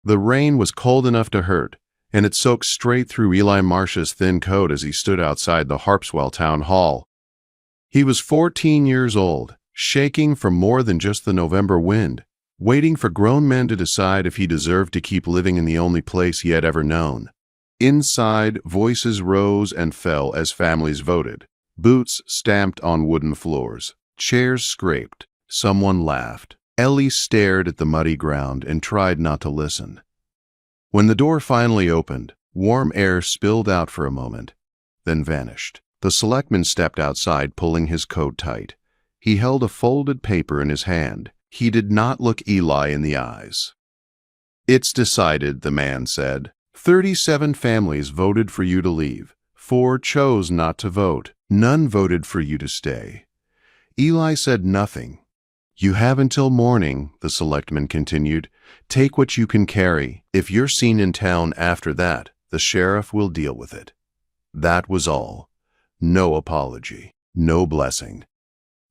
The rain was cold enough to hurt, and it soaked straight through Eli Marsh's thin coat as he stood outside the Harpswell town hall. He was 14 years old, shaking from more than just the November wind, waiting for grown men to decide if he deserved to keep living in the only place he had ever known. Inside, voices rose and fell as families voted. Boots stamped on wooden floors. Chairs scraped. Someone laughed. Ellie stared at the muddy ground and tried not to listen. When the door finally opened, warm air spilled out for a moment, then vanished. The selectman stepped outside, pulling his coat tight. He held a folded paper in his hand. He did not look Eli in the eyes. "It's decided," the man said. 37 families voted for you to leave. 4 chose not to vote. None voted for you to stay. Eli said nothing. "You have until morning," the selectman continued. "Take what you can carry. If you're seen in town after that, the sheriff will deal with it." That was all. No apology. No blessing.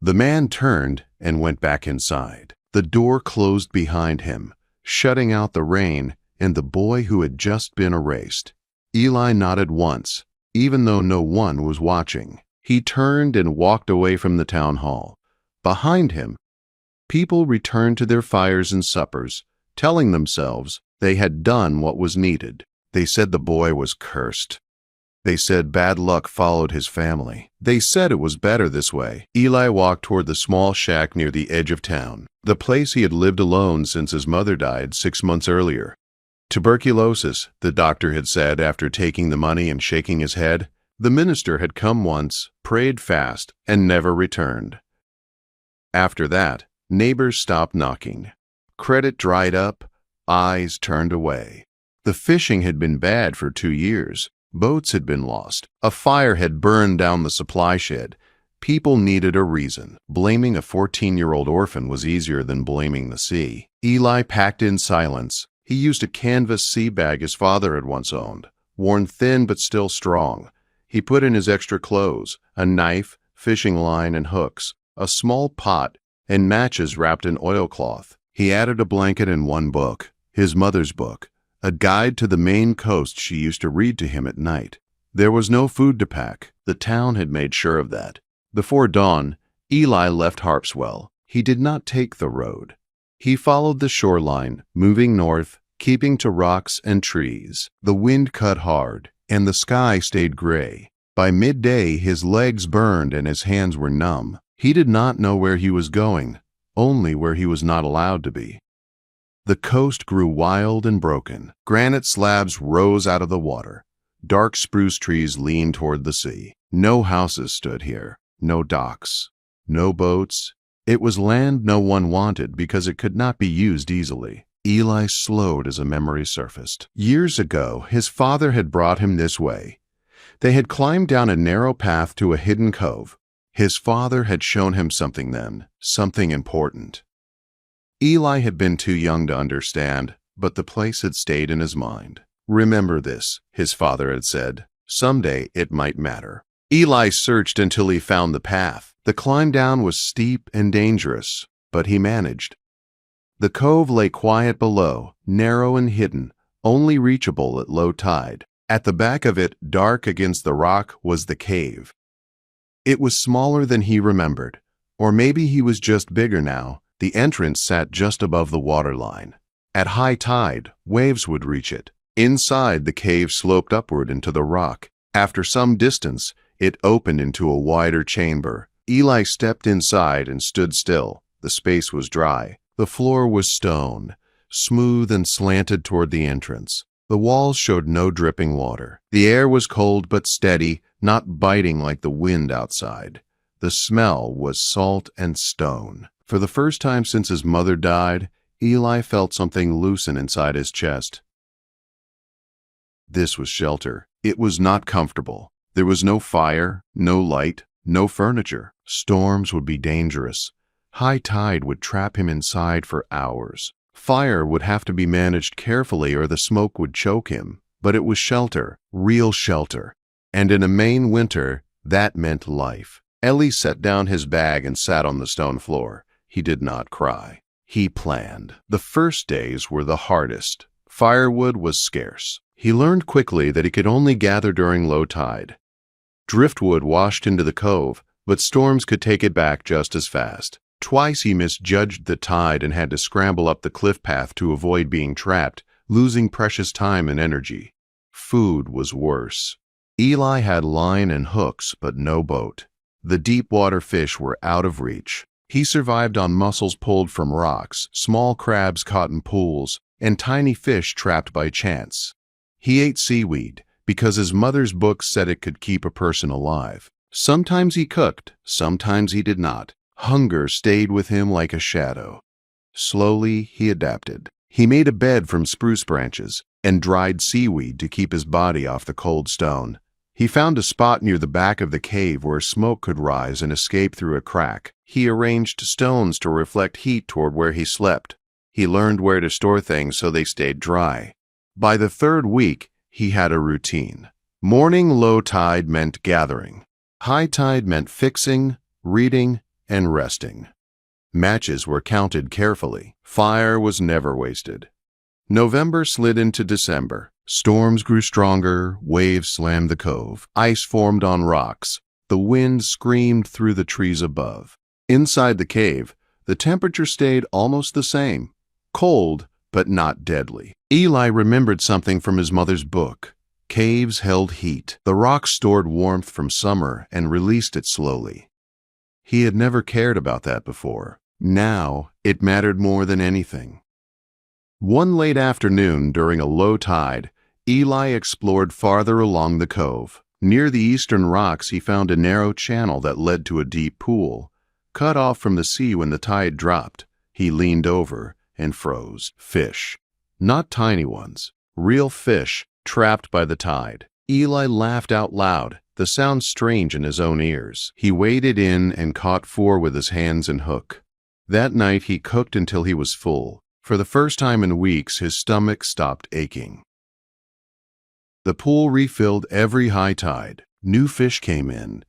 The man turned and went back inside. The door closed behind him, shutting out the rain and the boy who had just been erased. Eli nodded once, even though no one was watching. He turned and walked away from the town hall. Behind him, people returned to their fires and suppers, telling themselves they had done what was needed. They said the boy was cursed. They said bad luck followed his family. They said it was better this way. Eli walked toward the small shack near the edge of town, the place he had lived alone since his mother died 6 months earlier. Tuberculosis, the doctor had said after taking the money and shaking his head. The minister had come once, prayed fast, and never returned. After that, neighbors stopped knocking. Credit dried up, eyes turned away. The fishing had been bad for 2 years. Boats had been lost. A fire had burned down the supply shed. People needed a reason. Blaming a 14-year-old orphan was easier than blaming the sea. Eli packed in silence. He used a canvas sea bag his father had once owned, worn thin but still strong. He put in his extra clothes, a knife, fishing line, and hooks, a small pot, and matches wrapped in oilcloth. He added a blanket and one book, his mother's book, a guide to the Maine coast she used to read to him at night. There was no food to pack. The town had made sure of that. Before dawn, Eli left Harpswell. He did not take the road. He followed the shoreline, moving north, keeping to rocks and trees. The wind cut hard, and the sky stayed gray. By midday, his legs burned and his hands were numb. He did not know where he was going, only where he was not allowed to be. The coast grew wild and broken. Granite slabs rose out of the water. Dark spruce trees leaned toward the sea. No houses stood here, no docks, no boats. It was land no one wanted because it could not be used easily. Eli slowed as a memory surfaced. Years ago, his father had brought him this way. They had climbed down a narrow path to a hidden cove. His father had shown him something then, something important. Eli had been too young to understand, but the place had stayed in his mind. "Remember this," his father had said. "Someday it might matter." Eli searched until he found the path. The climb down was steep and dangerous, but he managed. The cove lay quiet below, narrow and hidden, only reachable at low tide. At the back of it, dark against the rock, was the cave. It was smaller than he remembered, or maybe he was just bigger now. The entrance sat just above the waterline. At high tide, waves would reach it. Inside, the cave sloped upward into the rock. After some distance, it opened into a wider chamber. Eli stepped inside and stood still. The space was dry. The floor was stone, smooth and slanted toward the entrance. The walls showed no dripping water. The air was cold but steady, not biting like the wind outside. The smell was salt and stone. For the first time since his mother died, Eli felt something loosen inside his chest. This was shelter. It was not comfortable. There was no fire, no light, no furniture. Storms would be dangerous. High tide would trap him inside for hours. Fire would have to be managed carefully or the smoke would choke him. But it was shelter, real shelter. And in a Maine winter, that meant life. Ellie set down his bag and sat on the stone floor. He did not cry. He planned. The first days were the hardest. Firewood was scarce. He learned quickly that he could only gather during low tide. Driftwood washed into the cove, but storms could take it back just as fast. Twice he misjudged the tide and had to scramble up the cliff path to avoid being trapped, losing precious time and energy. Food was worse. Eli had line and hooks, but no boat. The deep-water fish were out of reach. He survived on mussels pulled from rocks, small crabs caught in pools, and tiny fish trapped by chance. He ate seaweed because his mother's book said it could keep a person alive. Sometimes he cooked, sometimes he did not. Hunger stayed with him like a shadow. Slowly, he adapted. He made a bed from spruce branches and dried seaweed to keep his body off the cold stone. He found a spot near the back of the cave where smoke could rise and escape through a crack. He arranged stones to reflect heat toward where he slept. He learned where to store things so they stayed dry. By the third week, he had a routine. Morning low tide meant gathering. High tide meant fixing, reading, and resting. Matches were counted carefully. Fire was never wasted. November slid into December. Storms grew stronger, waves slammed the cove. Ice formed on rocks. The wind screamed through the trees above. Inside the cave, the temperature stayed almost the same. Cold, but not deadly. Eli remembered something from his mother's book. Caves held heat. The rocks stored warmth from summer and released it slowly. He had never cared about that before. Now, it mattered more than anything. One late afternoon during a low tide, Eli explored farther along the cove. Near the eastern rocks, he found a narrow channel that led to a deep pool. Cut off from the sea when the tide dropped, he leaned over and froze. Fish. Not tiny ones. Real fish, trapped by the tide. Eli laughed out loud, the sound strange in his own ears. He waded in and caught 4 with his hands and hook. That night he cooked until he was full. For the first time in weeks, his stomach stopped aching. The pool refilled every high tide. New fish came in.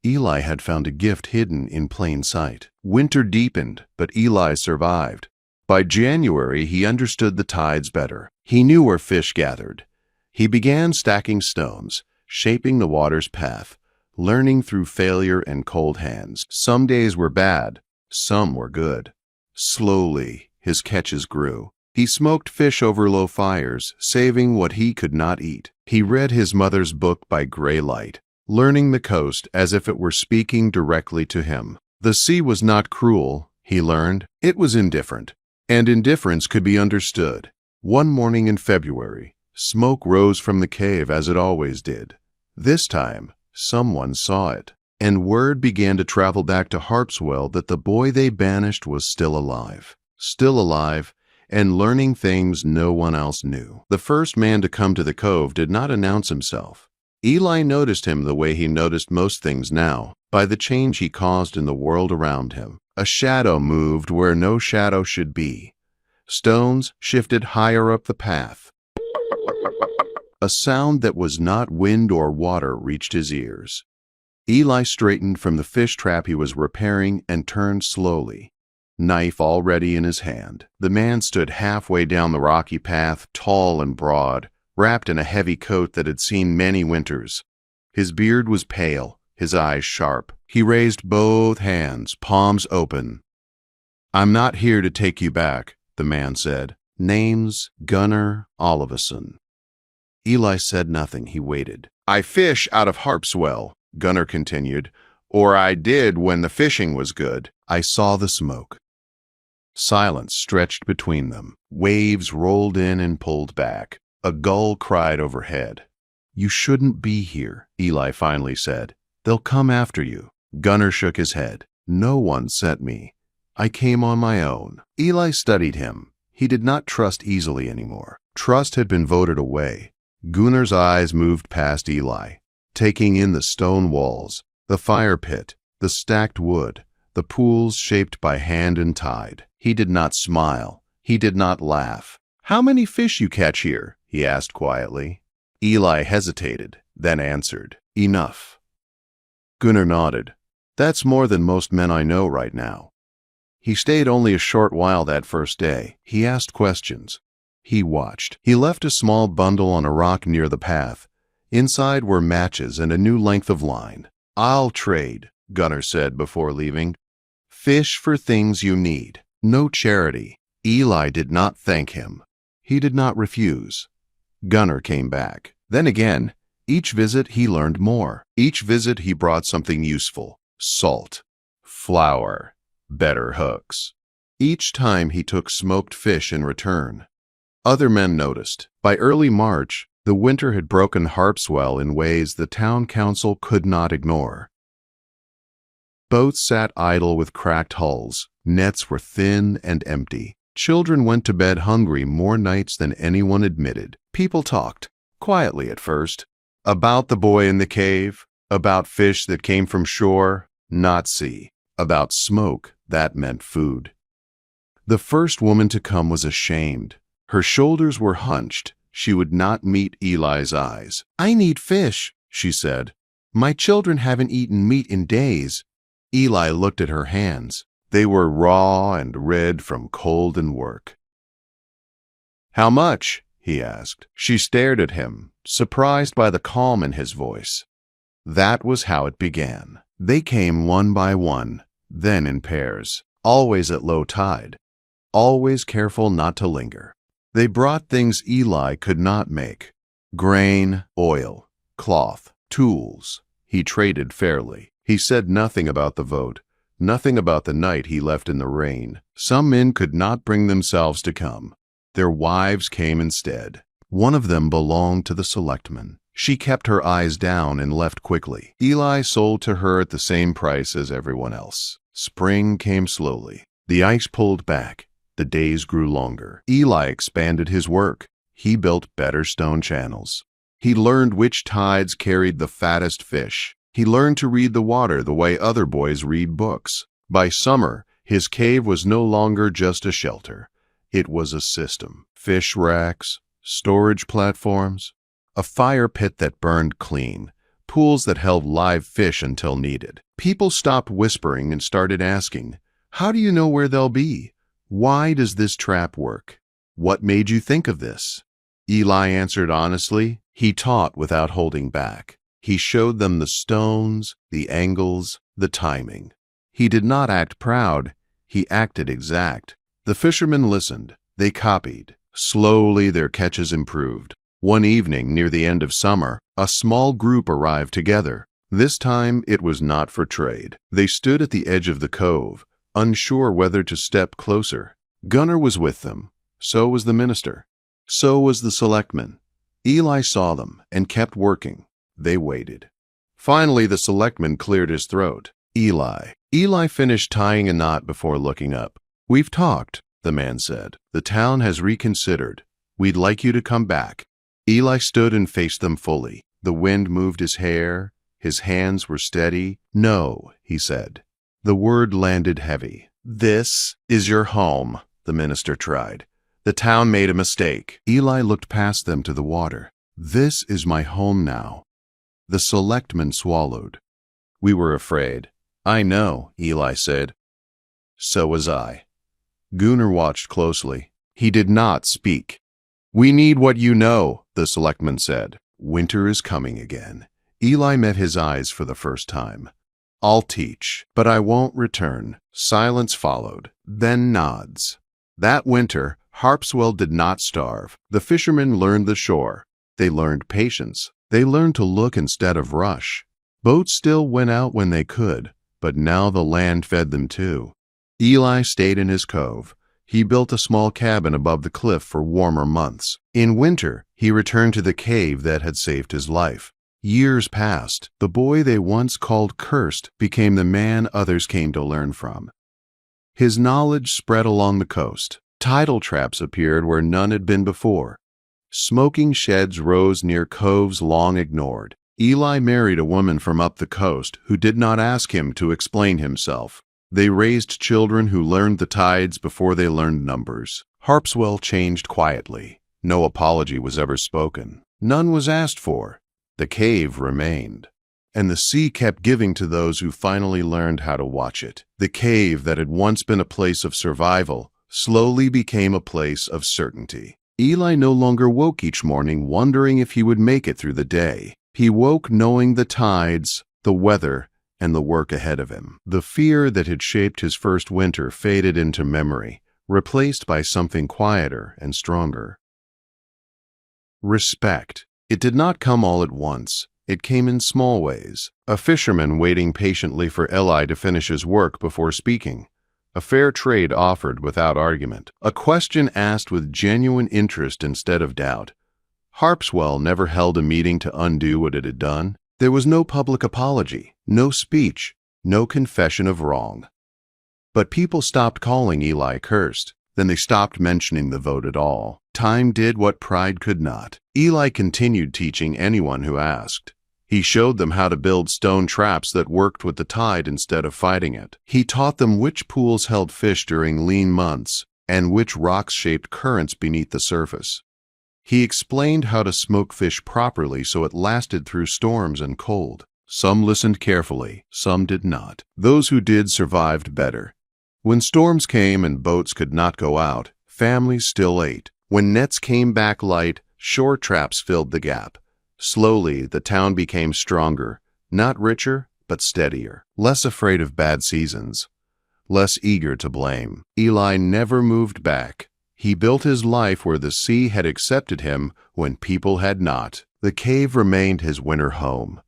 Eli had found a gift hidden in plain sight. Winter deepened, but Eli survived. By January, he understood the tides better. He knew where fish gathered. He began stacking stones, shaping the water's path, learning through failure and cold hands. Some days were bad, some were good. Slowly, his catches grew. He smoked fish over low fires, saving what he could not eat. He read his mother's book by gray light, learning the coast as if it were speaking directly to him. The sea was not cruel, he learned. It was indifferent, and indifference could be understood. One morning in February, smoke rose from the cave as it always did. This time, someone saw it, and word began to travel back to Harpswell that the boy they banished was still alive. Still alive, and learning things no one else knew. The first man to come to the cove did not announce himself. Eli noticed him the way he noticed most things now, by the change he caused in the world around him. A shadow moved where no shadow should be. Stones shifted higher up the path. A sound that was not wind or water reached his ears. Eli straightened from the fish trap he was repairing and turned slowly, knife already in his hand. The man stood halfway down the rocky path, tall and broad, wrapped in a heavy coat that had seen many winters. His beard was pale, his eyes sharp. He raised both hands, palms open. "I'm not here to take you back," the man said. "Name's Gunnar Olivison." Eli said nothing. He waited. "I fish out of Harpswell," Gunnar continued, "or I did when the fishing was good." I saw the smoke. Silence stretched between them. Waves rolled in and pulled back. A gull cried overhead. "You shouldn't be here," Eli finally said. "They'll come after you." Gunnar shook his head. "No one sent me. I came on my own." Eli studied him. He did not trust easily anymore. Trust had been voted away. Gunnar's eyes moved past Eli, taking in the stone walls, the fire pit, the stacked wood, the pools shaped by hand and tide. He did not smile. He did not laugh. "How many fish you catch here?" he asked quietly. Eli hesitated, then answered, "Enough." Gunnar nodded. "That's more than most men I know right now." He stayed only a short while that first day. He asked questions. He watched. He left a small bundle on a rock near the path. Inside were matches and a new length of line. "I'll trade," Gunnar said before leaving. "Fish for things you need. No charity." Eli did not thank him. He did not refuse. Gunnar came back. Then again, each visit he learned more. Each visit he brought something useful. Salt, flour, better hooks. Each time he took smoked fish in return. Other men noticed. By early March, the winter had broken Harpswell in ways the town council could not ignore. Boats sat idle with cracked hulls. Nets were thin and empty. Children went to bed hungry more nights than anyone admitted. People talked, quietly at first, about the boy in the cave, about fish that came from shore, not sea, about smoke that meant food. The first woman to come was ashamed. Her shoulders were hunched. She would not meet Eli's eyes. "I need fish," she said. "My children haven't eaten meat in days." Eli looked at her hands. They were raw and red from cold and work. "How much?" he asked. She stared at him, surprised by the calm in his voice. That was how it began. They came one by one, then in pairs, always at low tide, always careful not to linger. They brought things Eli could not make: grain, oil, cloth, tools. He traded fairly. He said nothing about the vote, nothing about the night he left in the rain. Some men could not bring themselves to come. Their wives came instead. One of them belonged to the selectman. She kept her eyes down and left quickly. Eli sold to her at the same price as everyone else. Spring came slowly. The ice pulled back. The days grew longer. Eli expanded his work. He built better stone channels. He learned which tides carried the fattest fish. He learned to read the water the way other boys read books. By summer, his cave was no longer just a shelter. It was a system. Fish racks, storage platforms, a fire pit that burned clean, pools that held live fish until needed. People stopped whispering and started asking, "How do you know where they'll be? Why does this trap work? What made you think of this?" Eli answered honestly. He taught without holding back. He showed them the stones, the angles, the timing. He did not act proud. He acted exact. The fishermen listened. They copied. Slowly their catches improved. One evening near the end of summer, a small group arrived together. This time it was not for trade. They stood at the edge of the cove, unsure whether to step closer. Gunnar was with them. So was the minister. So was the selectman. Eli saw them and kept working. They waited. Finally, the selectman cleared his throat. "Eli." Eli finished tying a knot before looking up. "We've talked," the man said. "The town has reconsidered. We'd like you to come back." Eli stood and faced them fully. The wind moved his hair. His hands were steady. "No," he said. The word landed heavy. "This is your home," the minister tried. "The town made a mistake." Eli looked past them to the water. "This is my home now." The selectman swallowed. "We were afraid." "I know," Eli said. "So was I." Gunnar watched closely. He did not speak. "We need what you know," the selectman said. "Winter is coming again." Eli met his eyes for the first time. "I'll teach, but I won't return." Silence followed, then nods. That winter, Harpswell did not starve. The fishermen learned the shore. They learned patience. They learned to look instead of rush. Boats still went out when they could, but now the land fed them too. Eli stayed in his cove. He built a small cabin above the cliff for warmer months. In winter, he returned to the cave that had saved his life. Years passed. The boy they once called cursed became the man others came to learn from. His knowledge spread along the coast. Tidal traps appeared where none had been before. Smoking sheds rose near coves long ignored. Eli married a woman from up the coast who did not ask him to explain himself. They raised children who learned the tides before they learned numbers. Harpswell changed quietly. No apology was ever spoken. None was asked for. The cave remained. And the sea kept giving to those who finally learned how to watch it. The cave that had once been a place of survival slowly became a place of certainty. Eli no longer woke each morning wondering if he would make it through the day. He woke knowing the tides, the weather, and the work ahead of him. The fear that had shaped his first winter faded into memory, replaced by something quieter and stronger. Respect. It did not come all at once. It came in small ways. A fisherman waiting patiently for Eli to finish his work before speaking. A fair trade offered without argument. A question asked with genuine interest instead of doubt. Harpswell never held a meeting to undo what it had done. There was no public apology, no speech, no confession of wrong. But people stopped calling Eli cursed. Then they stopped mentioning the vote at all. Time did what pride could not. Eli continued teaching anyone who asked. He showed them how to build stone traps that worked with the tide instead of fighting it. He taught them which pools held fish during lean months and which rocks shaped currents beneath the surface. He explained how to smoke fish properly so it lasted through storms and cold. Some listened carefully, some did not. Those who did survived better. When storms came and boats could not go out, families still ate. When nets came back light, shore traps filled the gap. Slowly, the town became stronger, not richer, but steadier, less afraid of bad seasons, less eager to blame. Eli never moved back. He built his life where the sea had accepted him when people had not. The cave remained his winter home.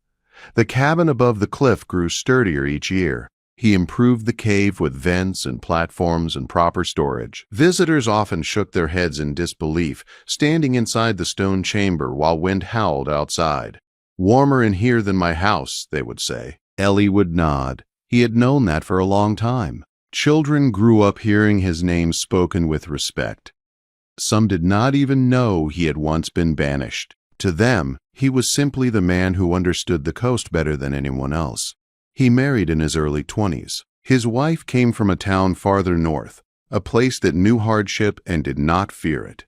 The cabin above the cliff grew sturdier each year. He improved the cave with vents and platforms and proper storage. Visitors often shook their heads in disbelief, standing inside the stone chamber while wind howled outside. "Warmer in here than my house," they would say. Eli would nod. He had known that for a long time. Children grew up hearing his name spoken with respect. Some did not even know he had once been banished. To them, he was simply the man who understood the coast better than anyone else. He married in his early 20s. His wife came from a town farther north, a place that knew hardship and did not fear it.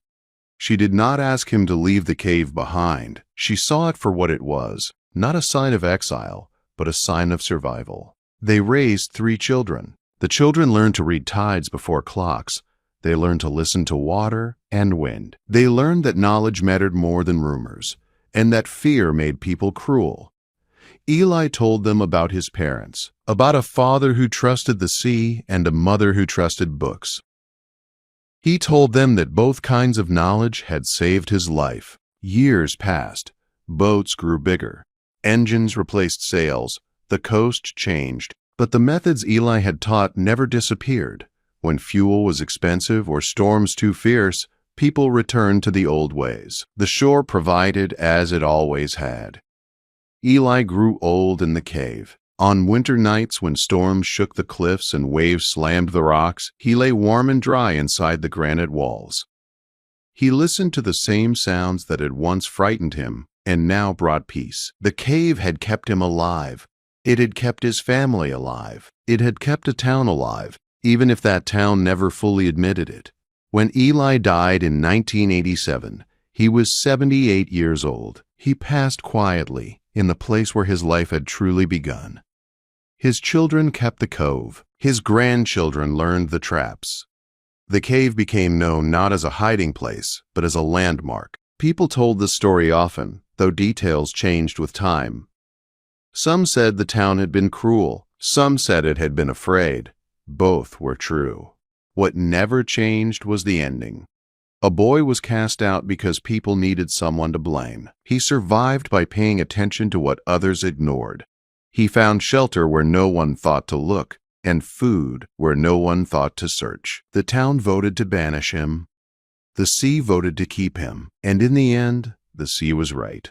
She did not ask him to leave the cave behind. She saw it for what it was, not a sign of exile, but a sign of survival. They raised 3 children. The children learned to read tides before clocks. They learned to listen to water and wind. They learned that knowledge mattered more than rumors, and that fear made people cruel. Eli told them about his parents, about a father who trusted the sea and a mother who trusted books. He told them that both kinds of knowledge had saved his life. Years passed. Boats grew bigger. Engines replaced sails. The coast changed. But the methods Eli had taught never disappeared. When fuel was expensive or storms too fierce, people returned to the old ways. The shore provided as it always had. Eli grew old in the cave. On winter nights when storms shook the cliffs and waves slammed the rocks, he lay warm and dry inside the granite walls. He listened to the same sounds that had once frightened him and now brought peace. The cave had kept him alive. It had kept his family alive. It had kept a town alive, even if that town never fully admitted it. When Eli died in 1987, he was 78 years old. He passed quietly in the place where his life had truly begun. His children kept the cove. His grandchildren learned the traps. The cave became known not as a hiding place, but as a landmark. People told the story often, though details changed with time. Some said the town had been cruel. Some said it had been afraid. Both were true. What never changed was the ending. A boy was cast out because people needed someone to blame. He survived by paying attention to what others ignored. He found shelter where no one thought to look, and food where no one thought to search. The town voted to banish him. The sea voted to keep him. And in the end, the sea was right.